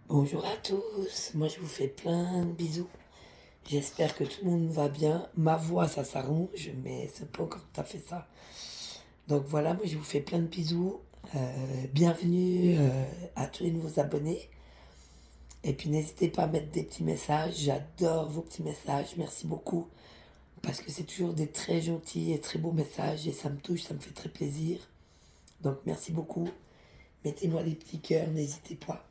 Bonjour à tous, moi je vous fais plein de bisous. J'espère que tout le monde va bien. Ma voix ça s'arrange, mais c'est pas encore tout à fait ça. Donc voilà, moi je vous fais plein de bisous. Bienvenue à tous les nouveaux abonnés. Et puis n'hésitez pas à mettre des petits messages. J'adore vos petits messages. Merci beaucoup. Parce que c'est toujours des très gentils et très beaux messages. Et ça me touche, ça me fait très plaisir. Donc merci beaucoup. Mettez-moi des petits cœurs, n'hésitez pas.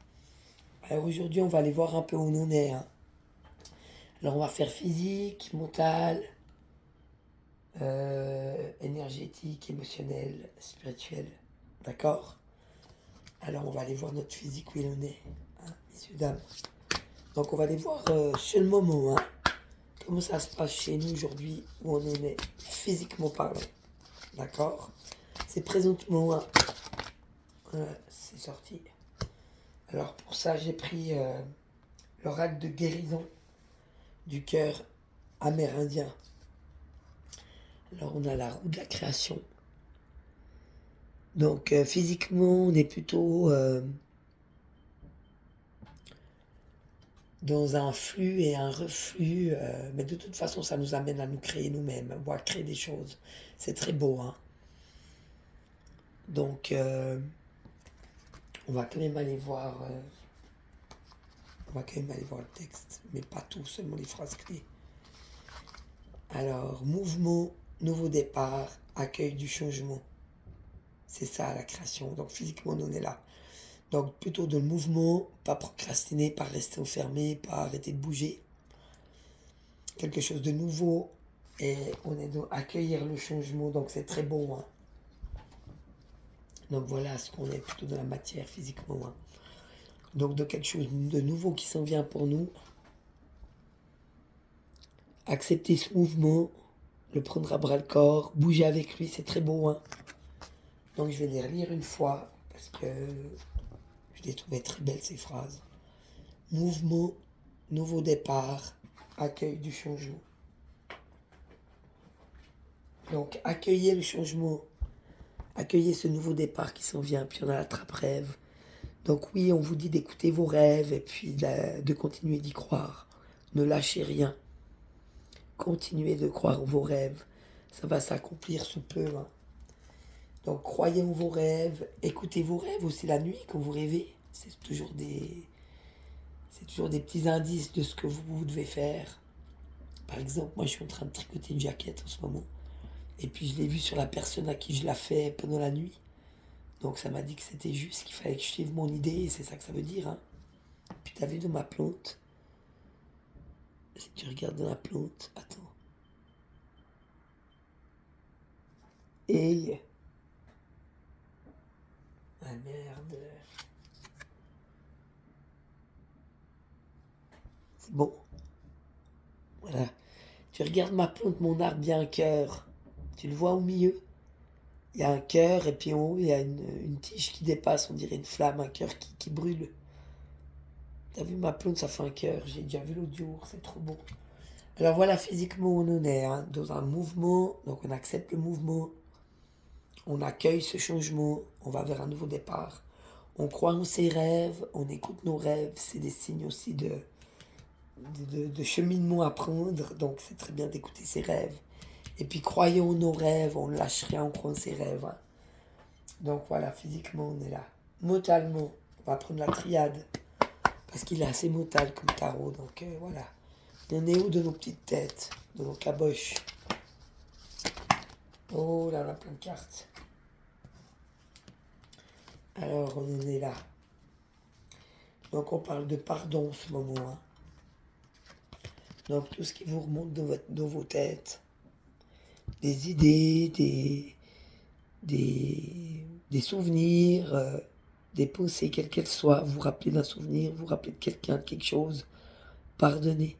Alors aujourd'hui on va aller voir un peu où on en est, hein. Alors on va faire physique, mental, énergétique, émotionnel, spirituel. D'accord? Alors on va aller voir notre physique où il en est, hein, messieurs, dames. Donc on va aller voir sur le moment, hein, comment ça se passe chez nous aujourd'hui, où on en est, physiquement parlant. D'accord? C'est présentement, hein, voilà, c'est sorti. Alors pour ça j'ai pris l'oracle de guérison du cœur amérindien. Alors on a la roue de la création. Donc physiquement, on est plutôt dans un flux et un reflux, mais de toute façon, ça nous amène à nous créer nous-mêmes, ou à créer des choses. C'est très beau, hein. Donc on va quand même aller voir, on va quand même aller voir le texte, mais pas tout, seulement les phrases clés. Alors, mouvement, nouveau départ, accueil du changement. C'est ça la création. Donc physiquement, on en est là. Donc plutôt de mouvement, pas procrastiner, pas rester enfermé, pas arrêter de bouger. Quelque chose de nouveau et on est dans accueillir le changement, donc c'est très bon, hein. Donc voilà ce qu'on est plutôt dans la matière physiquement, hein. Donc de quelque chose de nouveau qui s'en vient pour nous. Accepter ce mouvement, le prendre à bras le corps, bouger avec lui, c'est très beau, hein. Donc je vais les relire une fois parce que je les trouvais très belles ces phrases. Mouvement, nouveau départ, accueil du changement. Donc accueillez le changement, accueillez ce nouveau départ qui s'en vient, puis on a la trappe-rêve. Donc oui, on vous dit d'écouter vos rêves et puis de continuer d'y croire. Ne lâchez rien. Continuez de croire en vos rêves. Ça va s'accomplir sous peu, hein. Donc croyez en vos rêves, écoutez vos rêves aussi la nuit quand vous rêvez. C'est toujours des petits indices de ce que vous devez faire. Par exemple, moi je suis en train de tricoter une jaquette en ce moment. Et puis je l'ai vu sur la personne à qui je la fais pendant la nuit. Donc ça m'a dit que c'était juste, qu'il fallait que je suive mon idée, et c'est ça que ça veut dire, hein. Puis t'as vu dans ma plante, si tu regardes dans la plante, attends. Et... Ah merde. C'est bon. Voilà. Tu regardes ma plante, mon arbre, il y a un cœur. Tu le vois au milieu? Il y a un cœur et puis en haut, il y a une tige qui dépasse, on dirait une flamme, un cœur qui brûle. T'as vu ma plante, ça fait un cœur. J'ai déjà vu l'autre jour, c'est trop beau. Alors voilà, physiquement, on en est, hein, dans un mouvement. Donc on accepte le mouvement. On accueille ce changement. On va vers un nouveau départ. On croit en ses rêves. On écoute nos rêves. C'est des signes aussi de cheminement à prendre. Donc c'est très bien d'écouter ses rêves. Et puis croyons en nos rêves. On ne lâche rien. On croit en ses rêves, hein. Donc voilà, physiquement, on est là. Mentalement, on va prendre la triade. Parce qu'il est assez motal comme tarot. Donc voilà. On est où de nos petites têtes, de nos caboches? Oh là, on a plein de cartes. Alors, on en est là. Donc, on parle de pardon en ce moment, hein. Donc, tout ce qui vous remonte dans vos têtes, des idées, des souvenirs, des pensées, quelles qu'elles soient, vous rappelez d'un souvenir, vous rappelez de quelqu'un, de quelque chose, pardonnez.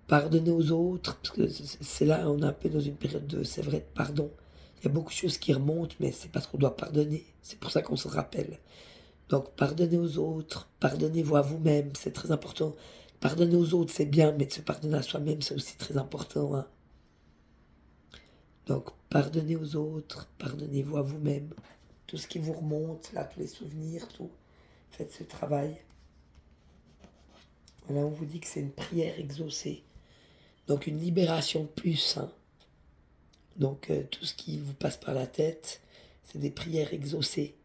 Pardonnez aux autres, parce que c'est là, on est un peu dans une période de, c'est vrai, de pardon. Il y a beaucoup de choses qui remontent, mais c'est parce qu'on doit pardonner. C'est pour ça qu'on se rappelle. Donc, pardonnez aux autres, pardonnez-vous à vous-même, c'est très important. Pardonner aux autres, c'est bien, mais de se pardonner à soi-même, c'est aussi très important, hein. Donc, pardonnez aux autres, pardonnez-vous à vous-même. Tout ce qui vous remonte, là, tous les souvenirs, tout. Faites ce travail. Voilà, on vous dit que c'est une prière exaucée. Donc une libération de plus. Hein. Donc tout ce qui vous passe par la tête, c'est des prières exaucées.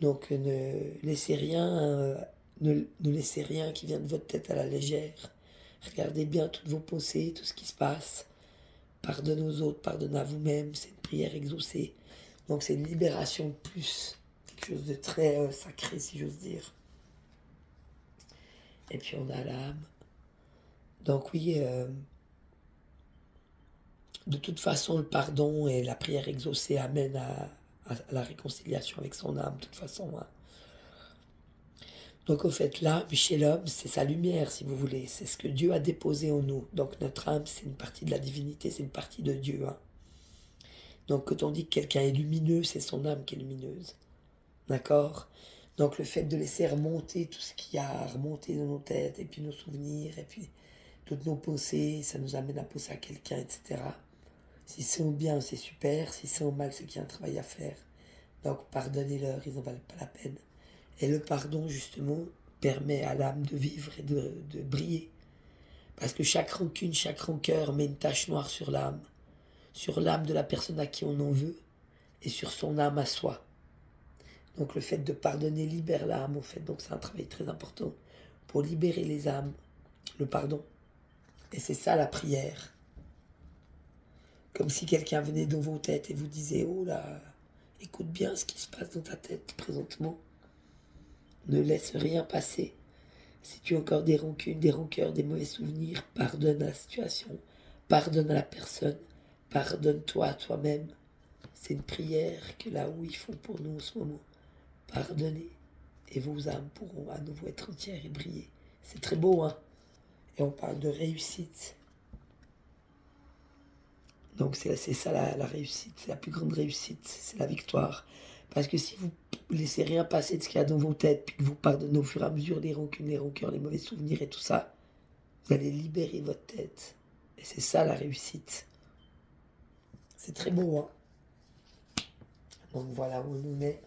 Donc ne laissez rien qui vient de votre tête à la légère. Regardez bien toutes vos pensées, tout ce qui se passe. Pardonne aux autres, pardonne à vous-même. C'est une prière exaucée. Donc c'est une libération de plus. Quelque chose de très sacré, si j'ose dire. Et puis on a l'âme. Donc oui, de toute façon, le pardon et la prière exaucée amènent à la réconciliation avec son âme, de toute façon. Hein. Donc au fait, l'âme chez l'homme, c'est sa lumière, si vous voulez. C'est ce que Dieu a déposé en nous. Donc notre âme, c'est une partie de la divinité, c'est une partie de Dieu. Hein. Donc quand on dit que quelqu'un est lumineux, c'est son âme qui est lumineuse. D'accord? Donc le fait de laisser remonter tout ce qui a remonté dans nos têtes, et puis nos souvenirs, et puis toutes nos pensées, ça nous amène à penser à quelqu'un, etc. Si c'est au bien, c'est super. Si c'est au mal, c'est qu'il y a un travail à faire. Donc pardonnez-leur, ils n'en valent pas la peine. Et le pardon, justement, permet à l'âme de vivre et de briller. Parce que chaque rancune, chaque rancœur met une tache noire sur l'âme de la personne à qui on en veut, et sur son âme à soi. Donc le fait de pardonner libère l'âme, au fait. Donc c'est un travail très important pour libérer les âmes, le pardon. Et c'est ça la prière. Comme si quelqu'un venait dans vos têtes et vous disait, oh là, écoute bien ce qui se passe dans ta tête présentement. Ne laisse rien passer. Si tu as encore des rancunes, des rancœurs, des mauvais souvenirs, pardonne à la situation, pardonne à la personne, pardonne-toi à toi-même. C'est une prière que là où ils font pour nous en ce moment. Pardonnez et vos âmes pourront à nouveau être entières et briller. C'est très beau, hein? Et on parle de réussite. Donc c'est ça la réussite, c'est la plus grande réussite, c'est la victoire. Parce que si vous laissez rien passer de ce qu'il y a dans vos têtes, puis que vous pardonnez au fur et à mesure les rancunes, les rancœurs, les mauvais souvenirs et tout ça, vous allez libérer votre tête. Et c'est ça la réussite. C'est très beau, hein. Donc voilà où on en est.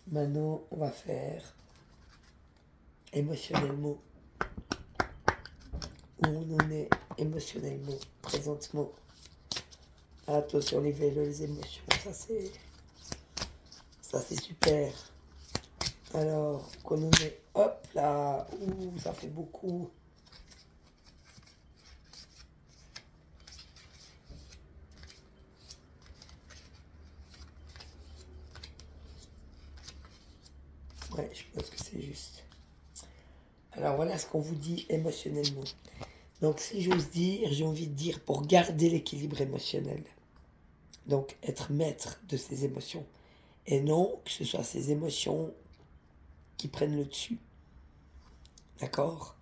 Maintenant, on va faire émotionnellement. Où on en est émotionnellement, présentement. Attention les émotions, ça c'est super. Alors, qu'on on est, hop là, ouh, ça fait beaucoup. Ouais, je pense que c'est juste. Alors voilà ce qu'on vous dit émotionnellement. Donc si j'ose dire, j'ai envie de dire pour garder l'équilibre émotionnel. Donc être maître de ses émotions. Et non que ce soit ces émotions qui prennent le dessus. D'accord?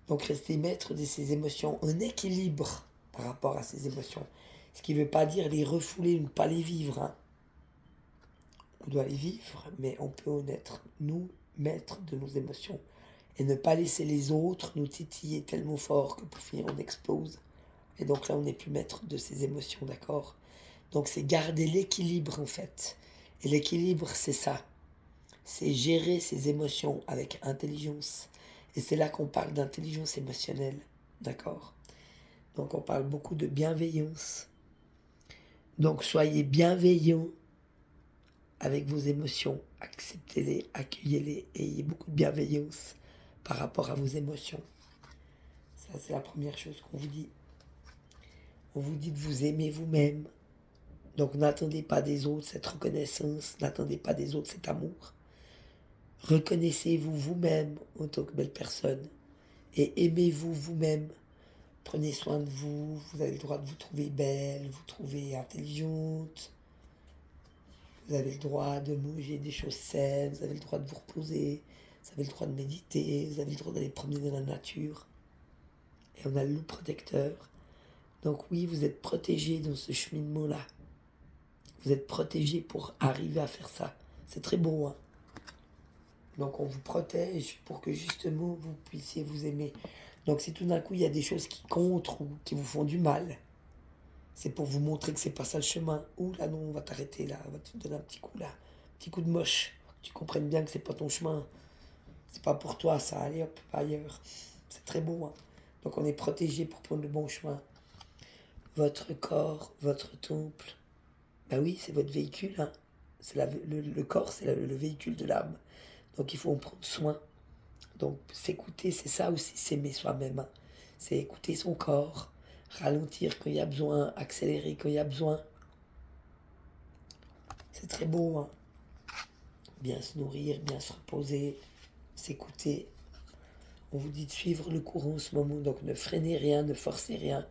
Donc rester maître de ses émotions, en équilibre par rapport à ses émotions. Ce qui ne veut pas dire les refouler ou ne pas les vivre. Hein. On doit les vivre, mais on peut en être, nous, maîtres de nos émotions. Et ne pas laisser les autres nous titiller tellement fort que pour finir on explose. Et donc là on n'est plus maître de ses émotions, d'accord? Donc c'est garder l'équilibre en fait. Et l'équilibre c'est ça. C'est gérer ses émotions avec intelligence. Et c'est là qu'on parle d'intelligence émotionnelle, d'accord? Donc on parle beaucoup de bienveillance. Donc soyez bienveillants avec vos émotions, acceptez-les, accueillez-les et ayez beaucoup de bienveillance par rapport à vos émotions. Ça, c'est la première chose qu'on vous dit. On vous dit de vous aimer vous-même. Donc n'attendez pas des autres cette reconnaissance, n'attendez pas des autres cet amour. Reconnaissez-vous vous-même en tant que belle personne et aimez-vous vous-même. Prenez soin de vous, vous avez le droit de vous trouver belle, vous trouver intelligente. Vous avez le droit de manger des choses saines, vous avez le droit de vous reposer, vous avez le droit de méditer, vous avez le droit d'aller promener dans la nature. Et on a le loup protecteur. Donc oui, vous êtes protégé dans ce cheminement-là. Vous êtes protégé pour arriver à faire ça. C'est très beau, hein. Donc on vous protège pour que justement vous puissiez vous aimer. Donc si tout d'un coup il y a des choses qui contre ou qui vous font du mal, c'est pour vous montrer que c'est pas ça le chemin. Ouh là non, on va t'arrêter là, on va te donner un petit coup là, un petit coup de moche. Tu comprennes bien que c'est pas ton chemin. C'est pas pour toi ça, allez hop, ailleurs. C'est très beau, hein. Donc on est protégé pour prendre le bon chemin. Votre corps, votre temple, bah oui, c'est votre véhicule, hein. Le corps, c'est le véhicule de l'âme. Donc il faut en prendre soin. Donc s'écouter, c'est ça aussi, s'aimer soi-même, hein. C'est écouter son corps, ralentir quand il y a besoin, accélérer quand il y a besoin. C'est très beau, hein. Bien se nourrir, bien se reposer, s'écouter. On vous dit de suivre le courant en ce moment, donc ne freinez rien, ne forcez rien.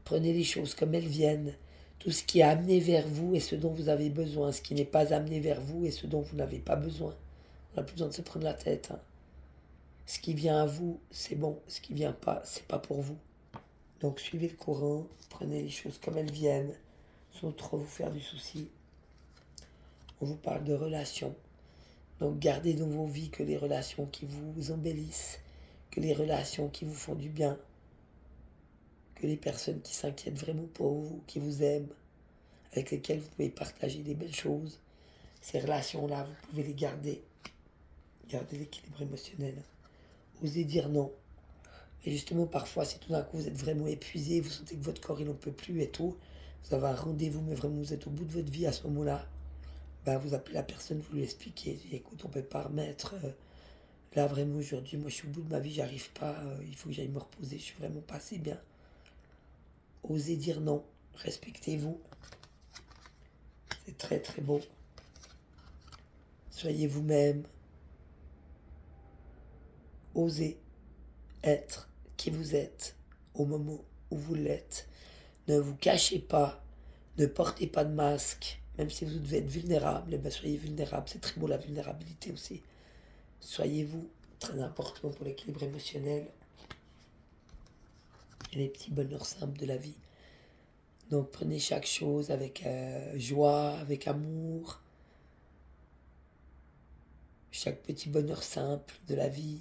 Prenez les choses comme elles viennent. Tout ce qui est amené vers vous est ce dont vous avez besoin. Ce qui n'est pas amené vers vous est ce dont vous n'avez pas besoin. On n'a plus besoin de se prendre la tête, hein. Ce qui vient à vous, c'est bon. Ce qui vient pas, c'est pas pour vous. Donc suivez le courant, prenez les choses comme elles viennent, sans trop vous faire du souci. On vous parle de relations. Donc gardez dans vos vies que les relations qui vous embellissent, que les relations qui vous font du bien, que les personnes qui s'inquiètent vraiment pour vous, qui vous aiment, avec lesquelles vous pouvez partager des belles choses. Ces relations-là, vous pouvez les garder. Gardez l'équilibre émotionnel. Osez dire non. Et justement, parfois, si tout d'un coup vous êtes vraiment épuisé, vous sentez que votre corps il n'en peut plus et tout, vous avez un rendez-vous, mais vraiment vous êtes au bout de votre vie à ce moment-là, ben, vous appelez la personne, vous lui expliquez, écoute, on ne peut pas remettre, là vraiment aujourd'hui, moi je suis au bout de ma vie, j'arrive pas, il faut que j'aille me reposer, je suis vraiment pas assez bien. Osez dire non, respectez-vous, c'est très très beau. Soyez vous-même, osez être qui vous êtes au moment où vous l'êtes. Ne vous cachez pas, ne portez pas de masque, même si vous devez être vulnérable, eh bien soyez vulnérable, c'est très beau la vulnérabilité aussi. Soyez-vous, très important pour l'équilibre émotionnel et les petits bonheurs simples de la vie. Donc prenez chaque chose avec joie, avec amour, chaque petit bonheur simple de la vie,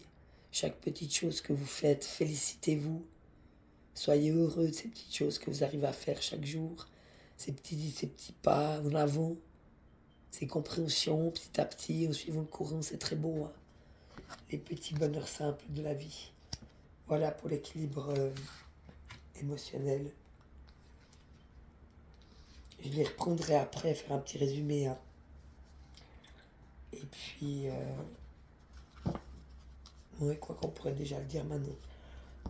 chaque petite chose que vous faites, félicitez-vous. Soyez heureux de ces petites choses que vous arrivez à faire chaque jour, ces petits pas en avant, ces compréhensions petit à petit, en suivant le courant, c'est très beau, hein. Les petits bonheurs simples de la vie. Voilà pour l'équilibre émotionnel. Je les reprendrai après, faire un petit résumé, hein. Et puis, ouais, quoi qu'on pourrait déjà le dire maintenant.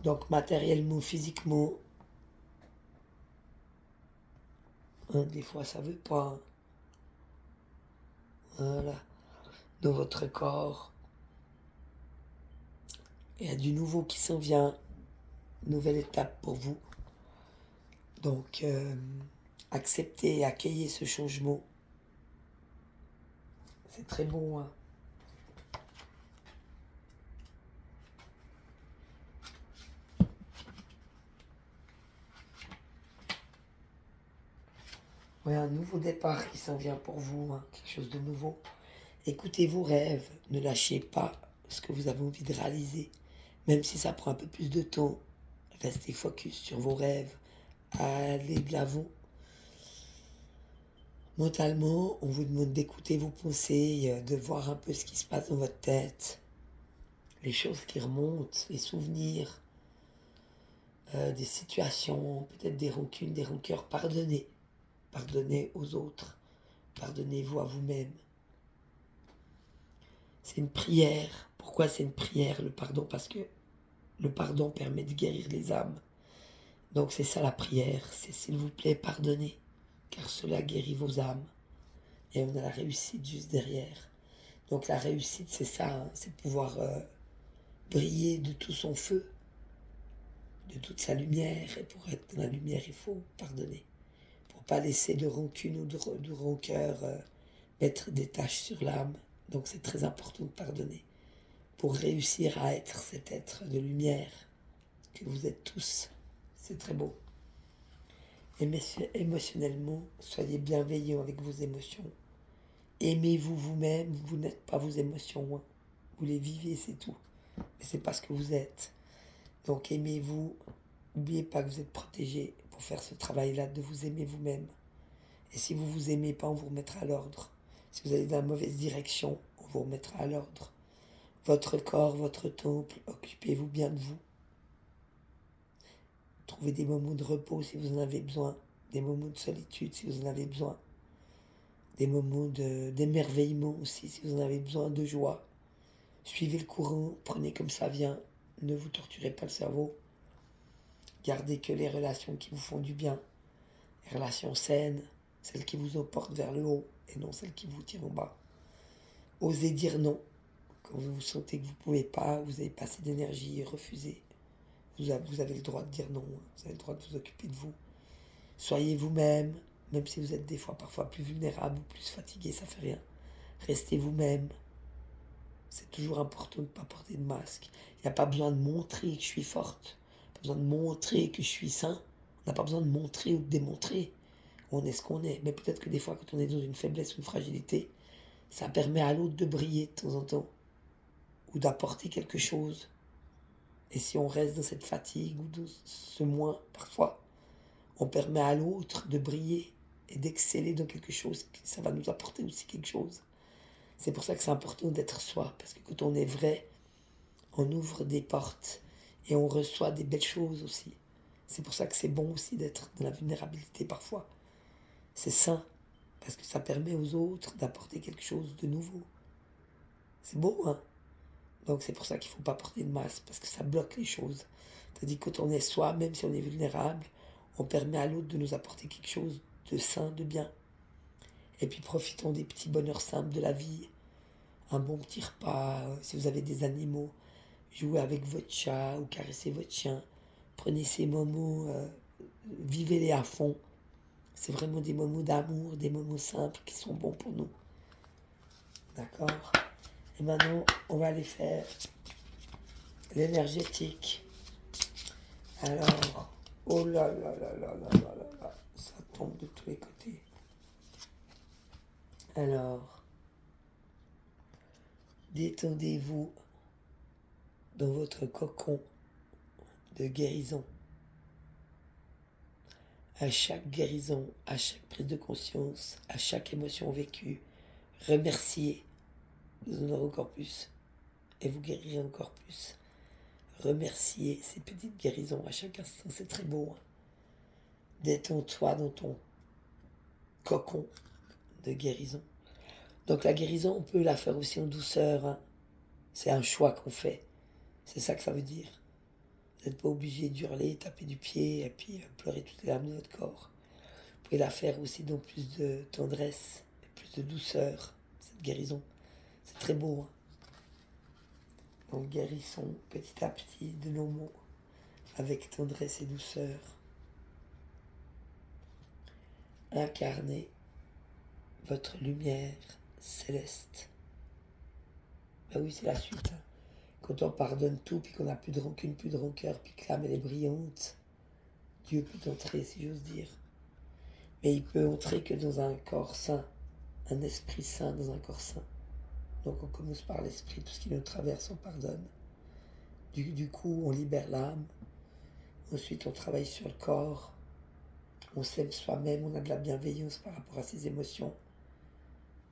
Donc matériellement, physiquement, hein, des fois ça veut pas, hein. Voilà, dans votre corps, il y a du nouveau qui s'en vient, nouvelle étape pour vous. Donc, acceptez et accueillez ce changement. C'est très bon, hein. Ouais, un nouveau départ qui s'en vient pour vous, hein, quelque chose de nouveau. Écoutez vos rêves, ne lâchez pas ce que vous avez envie de réaliser. Même si ça prend un peu plus de temps, restez focus sur vos rêves, allez de l'avant. Mentalement, on vous demande d'écouter vos pensées, de voir un peu ce qui se passe dans votre tête, les choses qui remontent, les souvenirs, des situations, peut-être des rancunes, des rancœurs. Pardonnez. Pardonnez aux autres. Pardonnez-vous à vous-même. C'est une prière. Pourquoi c'est une prière, le pardon? Parce que le pardon permet de guérir les âmes. Donc c'est ça la prière, c'est s'il vous plaît, pardonnez, car cela guérit vos âmes. Et on a la réussite juste derrière. Donc la réussite, c'est ça, hein, c'est pouvoir briller de tout son feu, de toute sa lumière. Et pour être dans la lumière, il faut pardonner. Pour pas laisser de rancune ou de rancœur mettre des taches sur l'âme. Donc c'est très important de pardonner. Pour réussir à être cet être de lumière que vous êtes tous. C'est très beau. Émotionnellement, soyez bienveillants avec vos émotions. Aimez-vous vous-même, vous n'êtes pas vos émotions, hein. Vous les vivez, c'est tout. Mais c'est pas ce que vous êtes. Donc aimez-vous. N'oubliez pas que vous êtes protégés pour faire ce travail-là de vous aimer vous-même. Et si vous vous aimez pas, on vous remettra à l'ordre. Si vous allez dans la mauvaise direction, on vous remettra à l'ordre. Votre corps, votre temple, occupez-vous bien de vous. Trouvez des moments de repos si vous en avez besoin, des moments de solitude si vous en avez besoin, des moments d'émerveillement aussi si vous en avez besoin, de joie. Suivez le courant, prenez comme ça vient, ne vous torturez pas le cerveau. Gardez que les relations qui vous font du bien, les relations saines, celles qui vous emportent vers le haut et non celles qui vous tirent en bas. Osez dire non. Quand vous sentez que vous ne pouvez pas, vous avez pas assez d'énergie, refusez. Vous avez le droit de dire non, vous avez le droit de vous occuper de vous. Soyez vous-même, même si vous êtes des fois parfois plus vulnérable ou plus fatigué, ça fait rien. Restez vous-même. C'est toujours important de ne pas porter de masque. Il n'y a pas besoin de montrer que je suis forte. Pas besoin de montrer que je suis sain. On n'a pas besoin de montrer ou de démontrer. On est ce qu'on est. Mais peut-être que des fois, quand on est dans une faiblesse ou une fragilité, ça permet à l'autre de briller de temps en temps. Ou d'apporter quelque chose. Et si on reste dans cette fatigue ou dans ce moins, parfois, on permet à l'autre de briller et d'exceller dans quelque chose. Ça va nous apporter aussi quelque chose. C'est pour ça que c'est important d'être soi. Parce que quand on est vrai, on ouvre des portes et on reçoit des belles choses aussi. C'est pour ça que c'est bon aussi d'être dans la vulnérabilité parfois. C'est sain, parce que ça permet aux autres d'apporter quelque chose de nouveau. C'est beau, hein? Donc c'est pour ça qu'il ne faut pas porter de masque, parce que ça bloque les choses. C'est-à-dire que quand on est soi, même si on est vulnérable, on permet à l'autre de nous apporter quelque chose de sain, de bien. Et puis profitons des petits bonheurs simples de la vie. Un bon petit repas, si vous avez des animaux, jouez avec votre chat ou caressez votre chien. Prenez ces moments, vivez-les à fond. C'est vraiment des moments d'amour, des moments simples qui sont bons pour nous. D'accord? Et maintenant, on va aller faire l'énergétique. Alors, oh là là là là là là là là, ça tombe de tous les côtés. Alors, détendez-vous dans votre cocon de guérison. À chaque guérison, à chaque prise de conscience, à chaque émotion vécue, remerciez, vous en aurez encore plus, et vous guérirez encore plus. Remerciez ces petites guérisons à chaque instant, c'est très beau. Hein. Détends-toi dans ton cocon de guérison. Donc la guérison, on peut la faire aussi en douceur. Hein. C'est un choix qu'on fait. C'est ça que ça veut dire. Vous n'êtes pas obligé d'hurler, taper du pied et puis pleurer toutes les larmes de votre corps. Vous pouvez la faire aussi dans plus de tendresse, plus de douceur, cette guérison. C'est très beau. Hein. Donc guérissons petit à petit de nos maux avec tendresse et douceur. Incarnez votre lumière céleste. Ben oui, c'est la suite. Hein. Quand on pardonne tout, puis qu'on n'a plus de rancune, plus de rancœur, puis que l'âme elle est brillante, Dieu peut entrer, si j'ose dire. Mais il peut entrer que dans un corps sain, un esprit sain dans un corps sain. Donc on commence par l'esprit, tout ce qui nous traverse, on pardonne. Du coup, on libère l'âme. Ensuite, on travaille sur le corps. On s'aime soi-même, on a de la bienveillance par rapport à ses émotions.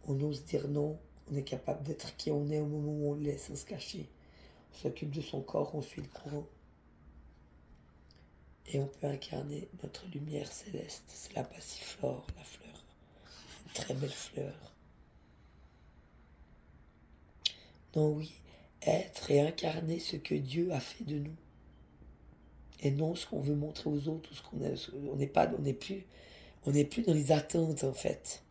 On ose dire non, on est capable d'être qui on est au moment où on l'est sans se cacher. On s'occupe de son corps, on suit le courant. Et on peut incarner notre lumière céleste. C'est la passiflore, la fleur. Une très belle fleur. Donc oui, être et incarner ce que Dieu a fait de nous. Et non ce qu'on veut montrer aux autres, ou ce qu'on a. On n'est plus dans les attentes en fait.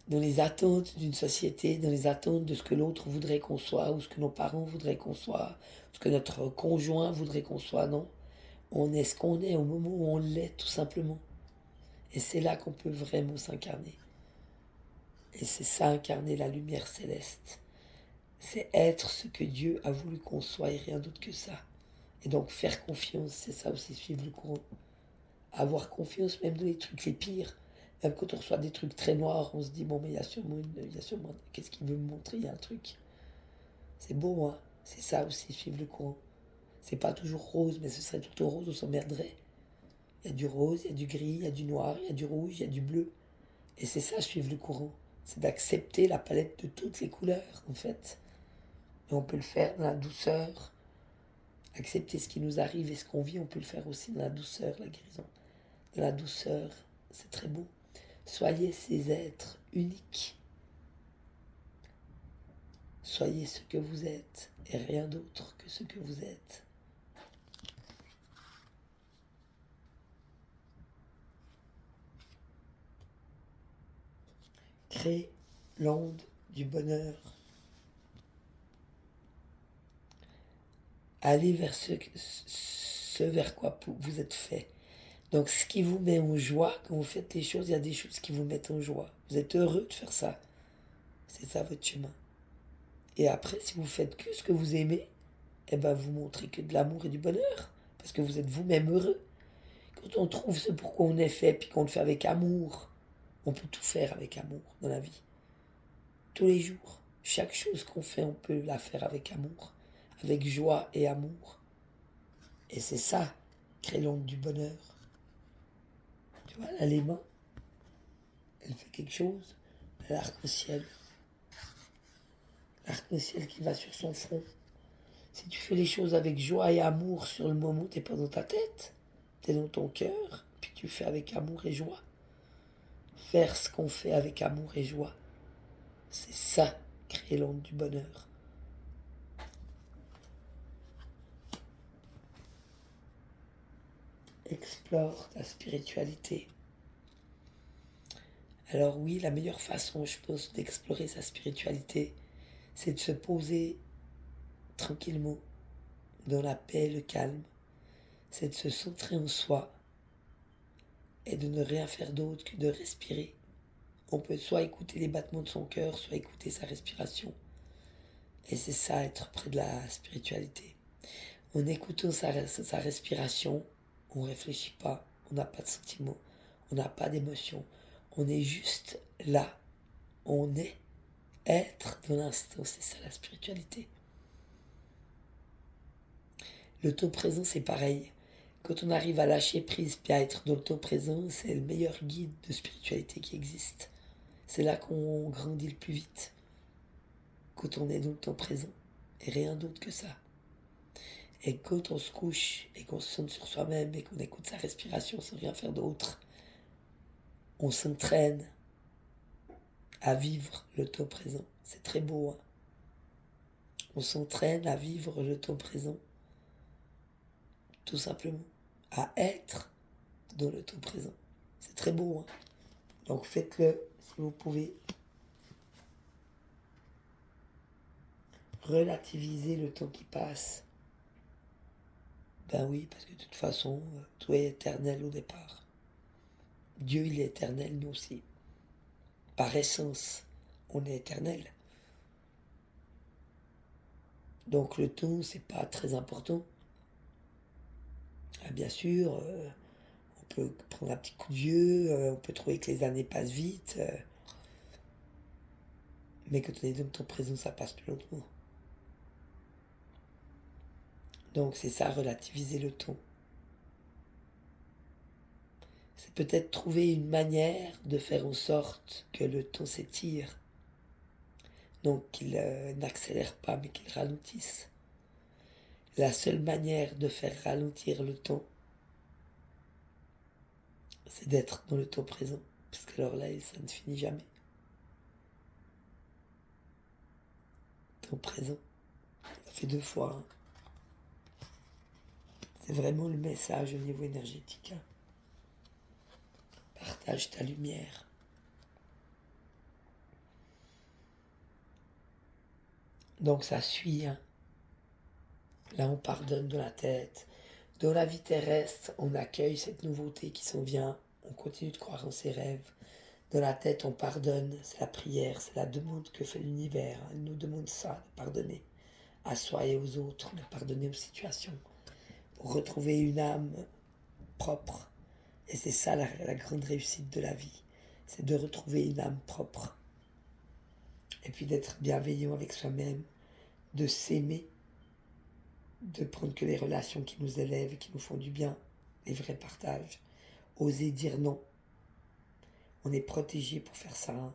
Dans les attentes d'une société, dans les attentes de ce que l'autre voudrait qu'on soit, ou ce que nos parents voudraient qu'on soit, ce que notre conjoint voudrait qu'on soit, non. On est ce qu'on est au moment où on l'est, tout simplement. Et c'est là qu'on peut vraiment s'incarner. Et c'est ça, incarner la lumière céleste. C'est être ce que Dieu a voulu qu'on soit et rien d'autre que ça. Et donc faire confiance, c'est ça aussi, suivre le courant. Avoir confiance même dans les trucs les pires. Même quand on reçoit des trucs très noirs, on se dit, bon, mais il y a sûrement, qu'est-ce qu'il veut me montrer, il y a un truc. C'est beau, hein. C'est ça aussi, suivre le courant. C'est pas toujours rose, mais ce serait tout en rose, on s'emmerderait. Il y a du rose, il y a du gris, il y a du noir, il y a du rouge, il y a du bleu. Et c'est ça, suivre le courant. C'est d'accepter la palette de toutes les couleurs, en fait. Et on peut le faire dans la douceur. Accepter ce qui nous arrive et ce qu'on vit, on peut le faire aussi dans la douceur, la guérison. Dans la douceur, c'est très beau. Soyez ces êtres uniques. Soyez ce que vous êtes et rien d'autre que ce que vous êtes. Créez l'onde du bonheur. Allez vers ce vers quoi vous êtes fait. Donc ce qui vous met en joie, quand vous faites les choses, il y a des choses qui vous mettent en joie. Vous êtes heureux de faire ça. C'est ça votre chemin. Et après, si vous faites que ce que vous aimez, eh ben vous montrez que de l'amour et du bonheur. Parce que vous êtes vous-même heureux. Quand on trouve ce pourquoi on est fait, puis qu'on le fait avec amour, on peut tout faire avec amour dans la vie. Tous les jours. Chaque chose qu'on fait, on peut la faire avec amour. Avec joie et amour. Et c'est ça, créer l'onde du bonheur. Tu vois, là, les mains, elle fait quelque chose. L'arc-en-ciel. L'arc-en-ciel qui va sur son front. Si tu fais les choses avec joie et amour sur le moment, t'es pas dans ta tête. T'es dans ton cœur. Puis tu fais avec amour et joie. Faire ce qu'on fait avec amour et joie. C'est ça, créer l'onde du bonheur. Explore ta spiritualité. Alors oui, la meilleure façon, je pense, d'explorer sa spiritualité, c'est de se poser tranquillement, dans la paix et le calme. C'est de se centrer en soi et de ne rien faire d'autre que de respirer. On peut soit écouter les battements de son cœur, soit écouter sa respiration. Et c'est ça, être près de la spiritualité. En écoutant sa respiration, on ne réfléchit pas, on n'a pas de sentiments, on n'a pas d'émotions. On est juste là. On est être dans l'instant, c'est ça la spiritualité. Le temps présent, c'est pareil. Quand on arrive à lâcher prise puis à être dans le temps présent, c'est le meilleur guide de spiritualité qui existe. C'est là qu'on grandit le plus vite. Quand on est dans le temps présent. Et rien d'autre que ça. Et quand on se couche et qu'on se centre sur soi-même et qu'on écoute sa respiration sans rien faire d'autre, on s'entraîne à vivre le temps présent. C'est très beau, hein. On s'entraîne à vivre le temps présent. Tout simplement. À être dans le temps présent. C'est très beau, hein. Donc faites-le si vous pouvez. Relativiser le temps qui passe. Ben oui, parce que de toute façon, tout est éternel au départ. Dieu, il est éternel, nous aussi. Par essence, on est éternel. Donc le temps, c'est pas très important. Bien sûr, on peut prendre un petit coup de vieux, on peut trouver que les années passent vite. Mais quand on est dans le temps présent, ça passe plus lentement. Donc c'est ça, relativiser le temps. C'est peut-être trouver une manière de faire en sorte que le temps s'étire. Donc qu'il n'accélère pas, mais qu'il ralentisse. La seule manière de faire ralentir le temps, c'est d'être dans le temps présent. Parce que alors là, ça ne finit jamais. Temps présent. Ça fait 2 fois. Hein. C'est vraiment le message au niveau énergétique. Hein. Partage ta lumière. Donc ça suit. Hein. Là, on pardonne de la tête. Dans la vie terrestre, on accueille cette nouveauté qui s'en vient. On continue de croire en ses rêves. Dans la tête, on pardonne. C'est la prière, c'est la demande que fait l'univers. Il nous demande ça, de pardonner à soi et aux autres, de pardonner aux situations, pour retrouver une âme propre. Et c'est ça la grande réussite de la vie. C'est de retrouver une âme propre. Et puis d'être bienveillant avec soi-même, de s'aimer, de prendre que les relations qui nous élèvent et qui nous font du bien, les vrais partages. Oser dire non. On est protégé pour faire ça. Hein.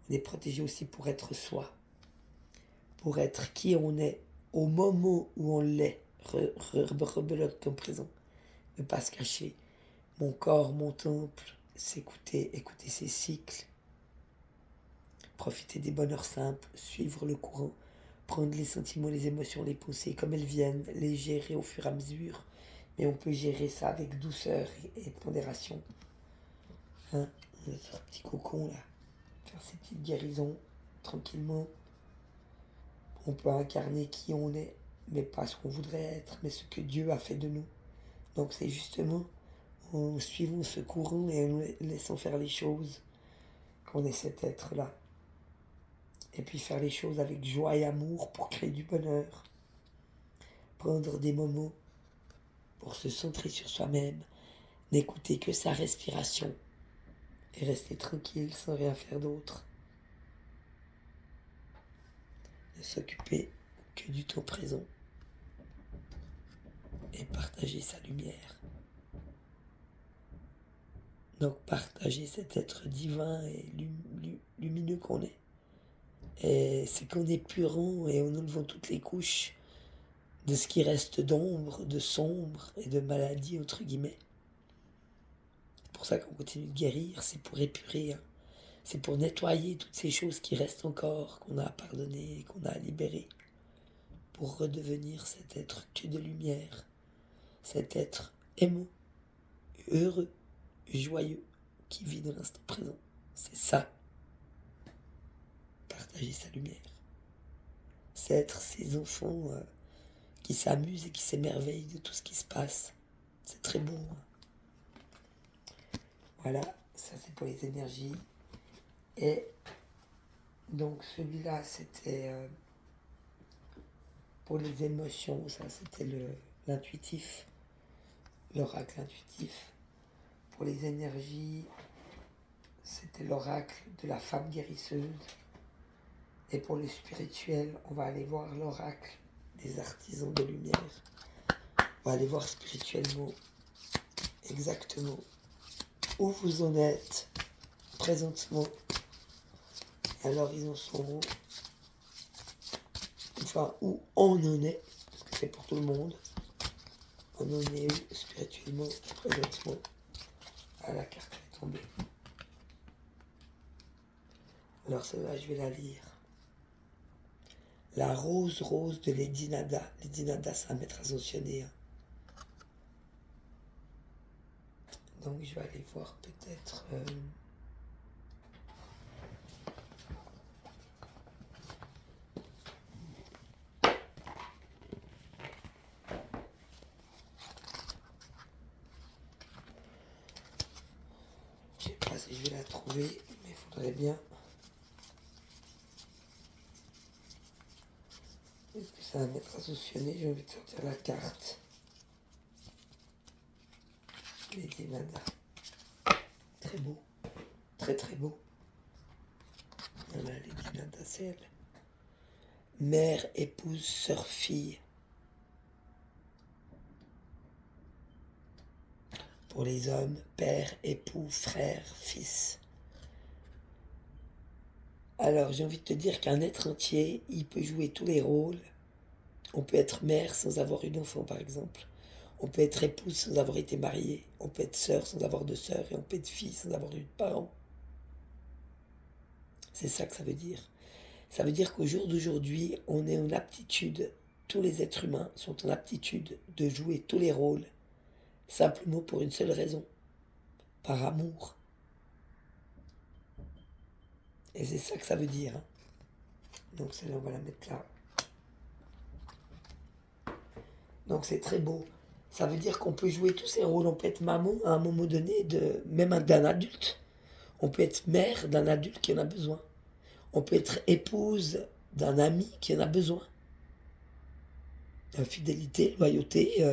On est protégé aussi pour être soi. pour être qui on est au moment où on l'est, rebelote ton présent, ne pas se cacher. Mon corps, mon temple, s'écouter, écouter ses cycles, profiter des bonheurs simples, suivre le courant, prendre les sentiments, les émotions, les pensées comme elles viennent, les gérer au fur et à mesure. Mais on peut gérer ça avec douceur et pondération. Hein, notre petit cocon là, faire ses petites guérisons tranquillement. On peut incarner qui on est, mais pas ce qu'on voudrait être, mais ce que Dieu a fait de nous. Donc c'est justement en suivant ce courant et en laissant faire les choses qu'on est cet être-là. Et puis faire les choses avec joie et amour pour créer du bonheur. Prendre des moments pour se centrer sur soi-même, n'écouter que sa respiration et rester tranquille sans rien faire d'autre. Ne s'occuper que du temps présent et partager sa lumière. Donc partager cet être divin et lumineux qu'on est. Et c'est qu'en épurant et en enlevant toutes les couches de ce qui reste d'ombre, de sombre et de maladie, entre guillemets. C'est pour ça qu'on continue de guérir, c'est pour épurer, hein. C'est pour nettoyer toutes ces choses qui restent encore, qu'on a à pardonner, qu'on a à libérer, pour redevenir cet être que de lumière, cet être aimant, heureux, joyeux, qui vit dans l'instant présent. C'est ça, partager sa lumière. C'est être ces enfants qui s'amusent et qui s'émerveillent de tout ce qui se passe. C'est très beau. Voilà, ça c'est pour les énergies. Et donc celui-là, c'était pour les émotions, ça c'était l'intuitif, l'oracle intuitif. Pour les énergies, c'était l'oracle de la femme guérisseuse. Et pour le spirituel, on va aller voir l'oracle des artisans de lumière. On va aller voir spirituellement exactement où vous en êtes présentement. Alors ils en sont où? Enfin, où on en est, parce que c'est pour tout le monde. On en est où spirituellement, présentement? Ah, la carte est tombée. Alors celle-là, je vais la lire. La rose rose de Lady Nada. Lady Nada, c'est un maître ascensionné. Hein. Donc je vais aller voir peut-être... je sais pas si je vais la trouver, mais il faudrait bien... Est-ce que c'est un maître ascensionné? J'ai envie de sortir la carte. Lady Nada. Très beau. Très très beau. Voilà, Lady Nada, c'est elle. Mère, épouse, sœur, fille. Pour les hommes, père, époux, frère, fils. Alors, j'ai envie de te dire qu'un être entier, il peut jouer tous les rôles. On peut être mère sans avoir eu d'enfant, par exemple. On peut être épouse sans avoir été mariée. On peut être sœur sans avoir de sœur. Et on peut être fille sans avoir eu de parents. C'est ça que ça veut dire. Ça veut dire qu'au jour d'aujourd'hui, on est en aptitude, tous les êtres humains sont en aptitude de jouer tous les rôles, simplement pour une seule raison, par amour. Et c'est ça que ça veut dire. Hein. Donc celle-là, on va la mettre là. Donc c'est très beau. Ça veut dire qu'on peut jouer tous ces rôles. On peut être maman à un moment donné, même d'un adulte. On peut être mère d'un adulte qui en a besoin. On peut être épouse d'un ami qui en a besoin. Fidélité, loyauté,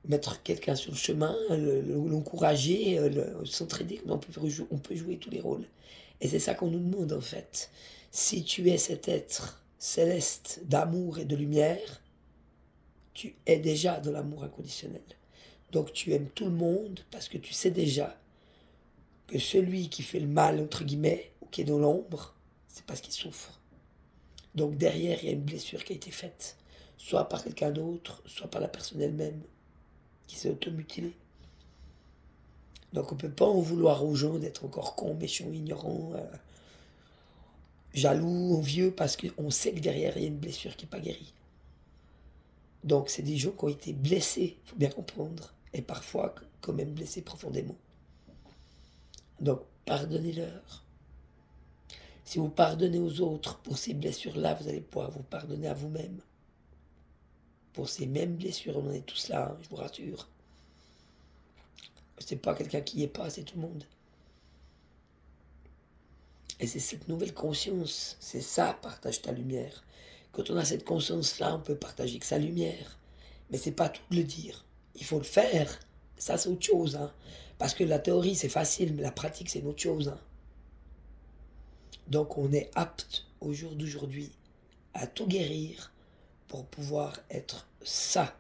mettre quelqu'un sur le chemin, l'encourager, s'entraider. On peut jouer tous les rôles. Et c'est ça qu'on nous demande en fait. Si tu es cet être céleste d'amour et de lumière, tu es déjà dans l'amour inconditionnel. Donc tu aimes tout le monde parce que tu sais déjà que celui qui fait le mal, entre guillemets, ou qui est dans l'ombre, c'est parce qu'il souffre. Donc derrière, il y a une blessure qui a été faite, soit par quelqu'un d'autre, soit par la personne elle-même, qui s'est automutilée. Donc on ne peut pas en vouloir aux gens d'être encore cons, méchants, ignorants, jaloux, envieux, parce qu'on sait que derrière, il y a une blessure qui n'est pas guérie. Donc c'est des gens qui ont été blessés, il faut bien comprendre, et parfois quand même blessés profondément. Donc pardonnez-leur. Si vous pardonnez aux autres pour ces blessures-là, vous allez pouvoir vous pardonner à vous-même. Pour ces mêmes blessures, on en est tous là, hein, je vous rassure. C'est pas quelqu'un qui y est pas, c'est tout le monde. Et c'est cette nouvelle conscience, c'est ça, partage ta lumière. Quand on a cette conscience-là, on peut partager que sa lumière. Mais c'est pas tout de le dire. Il faut le faire. Ça, c'est autre chose. Hein. Parce que la théorie, c'est facile, mais la pratique, c'est une autre chose. Hein. Donc, on est apte au jour d'aujourd'hui à tout guérir pour pouvoir être ça.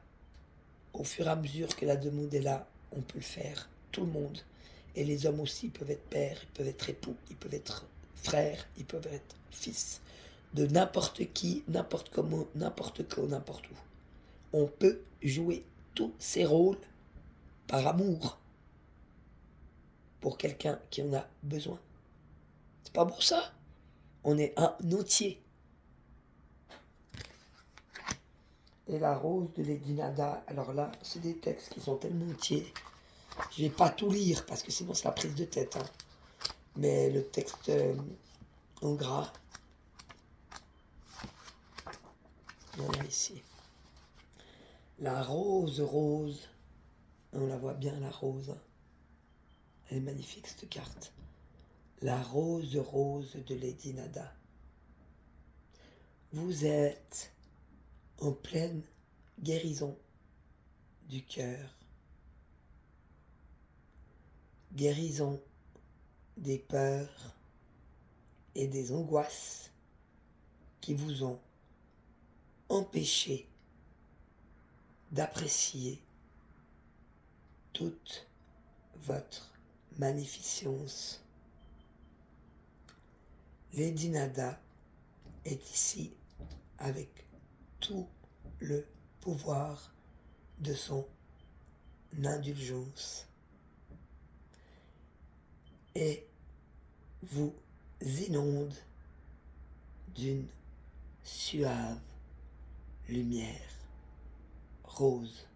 Au fur et à mesure que la demande est là, on peut le faire. Tout le monde. Et les hommes aussi peuvent être pères, ils peuvent être époux, ils peuvent être frères, ils peuvent être fils. De n'importe qui, n'importe comment, n'importe quand, n'importe où. On peut jouer tous ces rôles par amour pour quelqu'un qui en a besoin. C'est pas beau ça? On est un entier. Et la rose de Lady Nada, alors là, c'est des textes qui sont tellement entiers. Je vais pas tout lire parce que sinon c'est la prise de tête. Hein. Mais le texte en gras, voilà ici. La rose, rose. On la voit bien la rose. Hein. Elle est magnifique cette carte. La rose, rose de Lady Nada. Vous êtes en pleine guérison du cœur. Guérison des peurs et des angoisses qui vous ont empêché d'apprécier toute votre magnificence. Lady Nada est ici avec tout le pouvoir de son indulgence et vous inonde d'une suave lumière rose.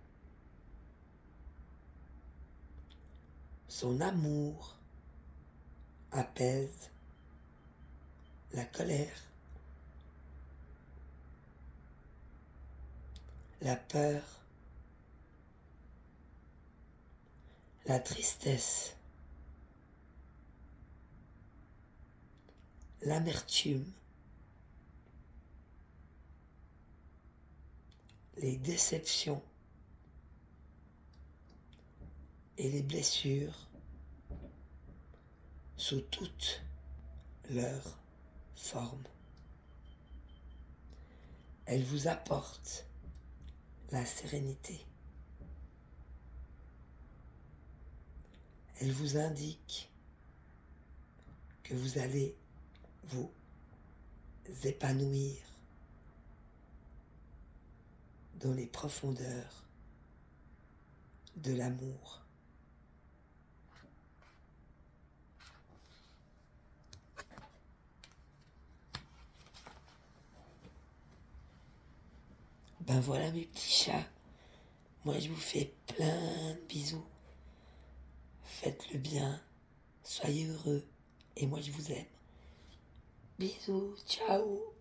Son amour apaise la colère, la peur, la tristesse, l'amertume, les déceptions et les blessures sous toutes leurs formes. Elle vous apporte la sérénité. Elle vous indique que vous allez vous épanouir dans les profondeurs de l'amour. Ben voilà mes petits chats. Moi je vous fais plein de bisous. Faites le bien. Soyez heureux. Et moi je vous aime. Bisous. Ciao.